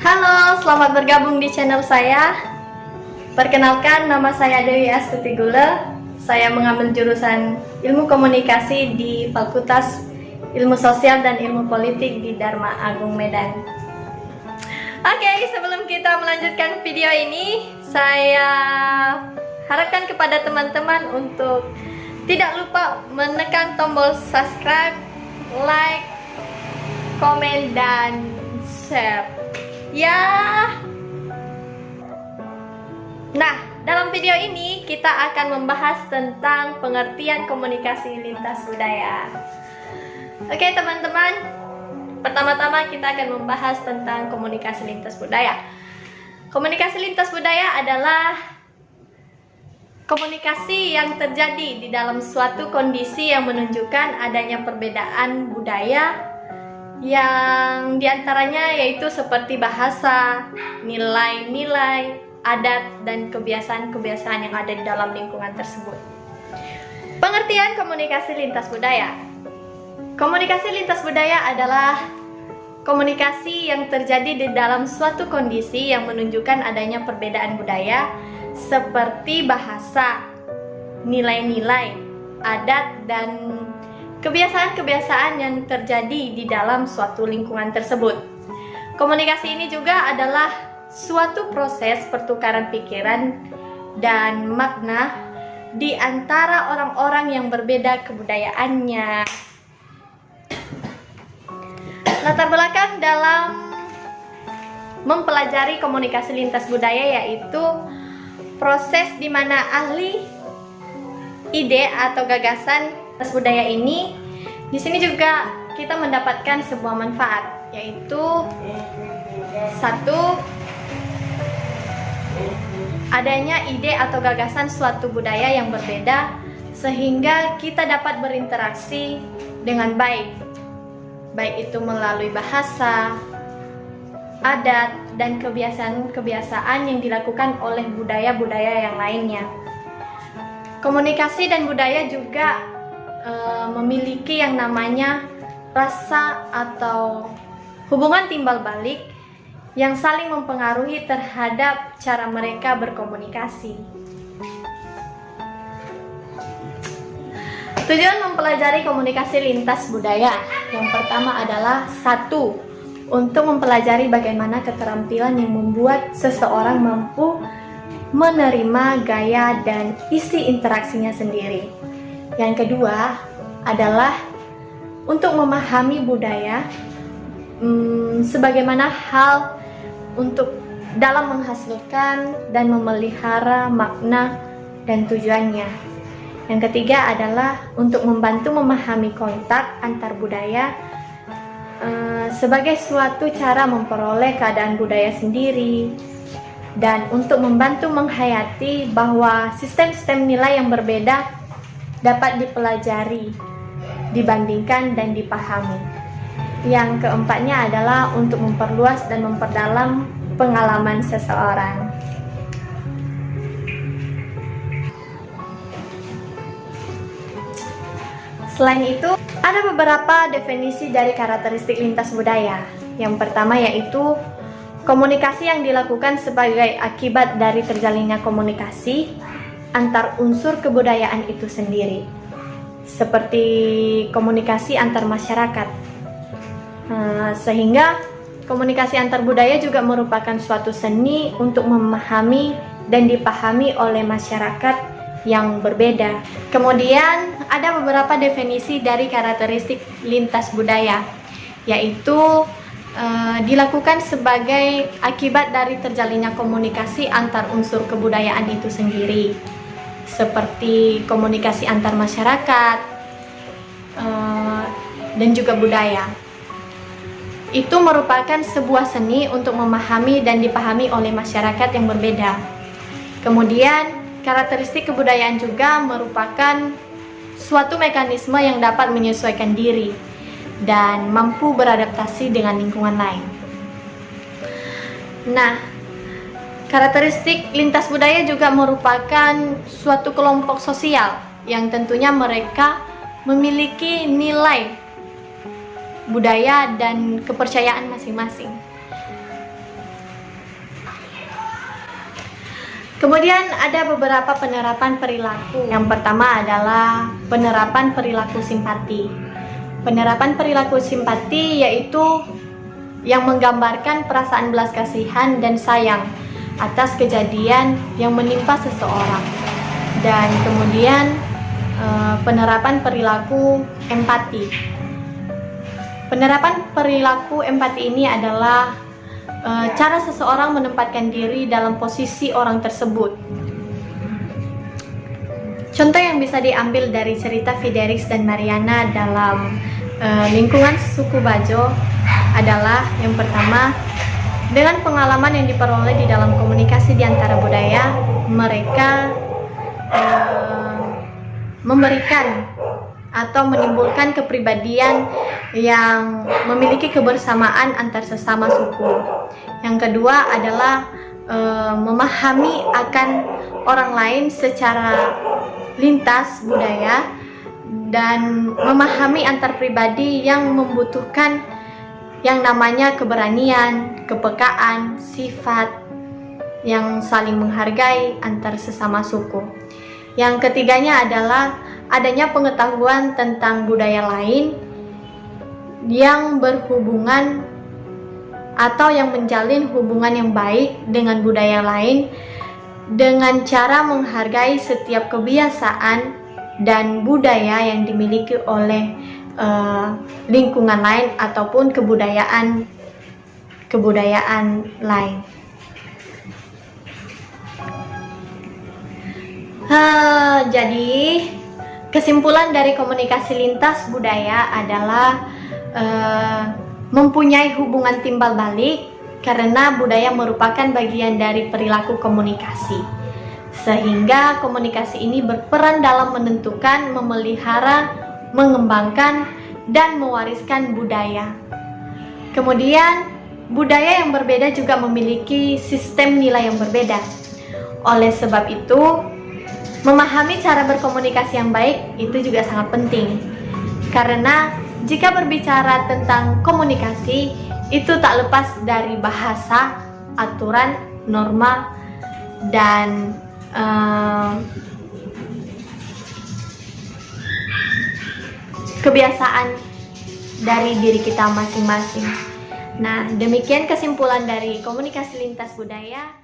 Halo, selamat bergabung di channel saya. Perkenalkan, nama saya Dewi Astuti Gule. Saya mengambil jurusan Ilmu Komunikasi di Fakultas Ilmu Sosial dan Ilmu Politik di Dharma Agung Medan. Oke, sebelum kita melanjutkan video ini, saya harapkan kepada teman-teman untuk tidak lupa menekan tombol subscribe, like, komen, dan share. Ya. Nah, dalam video ini kita akan membahas tentang pengertian komunikasi lintas budaya. Oke, teman-teman. Pertama-tama kita akan membahas tentang komunikasi lintas budaya. Komunikasi lintas budaya adalah komunikasi yang terjadi di dalam suatu kondisi yang menunjukkan adanya perbedaan budaya yang diantaranya yaitu seperti bahasa, nilai-nilai, adat, dan kebiasaan-kebiasaan yang ada di dalam lingkungan tersebut. Pengertian komunikasi lintas budaya. Komunikasi lintas budaya adalah komunikasi yang terjadi di dalam suatu kondisi yang menunjukkan adanya perbedaan budaya seperti bahasa, nilai-nilai, adat, dan kebiasaan-kebiasaan yang terjadi di dalam suatu lingkungan tersebut. Komunikasi ini juga adalah suatu proses pertukaran pikiran dan makna di antara orang-orang yang berbeda kebudayaannya. Latar belakang dalam mempelajari komunikasi lintas budaya yaitu proses di mana ahli ide atau gagasan lintas budaya ini, di sini juga kita mendapatkan sebuah manfaat, yaitu satu, adanya ide atau gagasan suatu budaya yang berbeda sehingga kita dapat berinteraksi dengan baik itu melalui bahasa, adat, dan kebiasaan-kebiasaan yang dilakukan oleh budaya-budaya yang lainnya. Komunikasi dan budaya juga memiliki yang namanya rasa atau hubungan timbal balik yang saling mempengaruhi terhadap cara mereka berkomunikasi. Tujuan mempelajari komunikasi lintas budaya yang pertama adalah satu, untuk mempelajari bagaimana keterampilan yang membuat seseorang mampu menerima gaya dan isi interaksinya sendiri. Yang kedua adalah untuk memahami budaya sebagaimana hal untuk dalam menghasilkan dan memelihara makna dan tujuannya. Yang ketiga adalah untuk membantu memahami kontak antar budaya sebagai suatu cara memperoleh keadaan budaya sendiri dan untuk membantu menghayati bahwa sistem-sistem nilai yang berbeda dapat dipelajari, dibandingkan, dan dipahami. Yang keempatnya adalah untuk memperluas dan memperdalam pengalaman seseorang. Selain itu, ada beberapa definisi dari karakteristik lintas budaya. Yang pertama yaitu komunikasi yang dilakukan sebagai akibat dari terjalinnya komunikasi antar unsur kebudayaan itu sendiri, seperti komunikasi antar masyarakat. Sehingga komunikasi antar budaya juga merupakan suatu seni untuk memahami dan dipahami oleh masyarakat yang berbeda. Kemudian ada beberapa definisi dari karakteristik lintas budaya, yaitu dilakukan sebagai akibat dari terjalinnya komunikasi antar unsur kebudayaan itu sendiri, seperti komunikasi antar masyarakat dan juga budaya. Itu merupakan sebuah seni untuk memahami dan dipahami oleh masyarakat yang berbeda. Kemudian karakteristik kebudayaan juga merupakan suatu mekanisme yang dapat menyesuaikan diri dan mampu beradaptasi dengan lingkungan lain. Nah, karakteristik lintas budaya juga merupakan suatu kelompok sosial yang tentunya mereka memiliki nilai budaya dan kepercayaan masing-masing. Kemudian ada beberapa penerapan perilaku. Yang pertama adalah penerapan perilaku simpati. Penerapan perilaku simpati yaitu yang menggambarkan perasaan belas kasihan dan sayang atas kejadian yang menimpa seseorang. Dan kemudian penerapan perilaku empati. Penerapan perilaku empati ini adalah cara seseorang menempatkan diri dalam posisi orang tersebut. Contoh yang bisa diambil dari cerita Fiderix dan Mariana dalam lingkungan suku Bajo adalah yang pertama, dengan pengalaman yang diperoleh di dalam komunikasi di antara budaya, mereka memberikan atau menimbulkan kepribadian yang memiliki kebersamaan antar sesama suku. Yang kedua adalah memahami akan orang lain secara lintas budaya dan memahami antar pribadi yang membutuhkan yang namanya keberanian, kepekaan, sifat yang saling menghargai antar sesama suku. Yang ketiganya adalah adanya pengetahuan tentang budaya lain yang berhubungan atau yang menjalin hubungan yang baik dengan budaya lain dengan cara menghargai setiap kebiasaan dan budaya yang dimiliki oleh lingkungan lain ataupun kebudayaan lain. Jadi kesimpulan dari komunikasi lintas budaya adalah mempunyai hubungan timbal balik karena budaya merupakan bagian dari perilaku komunikasi. Sehingga komunikasi ini berperan dalam menentukan, memelihara, mengembangkan, dan mewariskan budaya. Kemudian, budaya yang berbeda juga memiliki sistem nilai yang berbeda. Oleh sebab itu, memahami cara berkomunikasi yang baik itu juga sangat penting. Karena jika berbicara tentang komunikasi, itu tak lepas dari bahasa, aturan, norma, dan kebiasaan dari diri kita masing-masing. Nah, demikian kesimpulan dari komunikasi lintas budaya.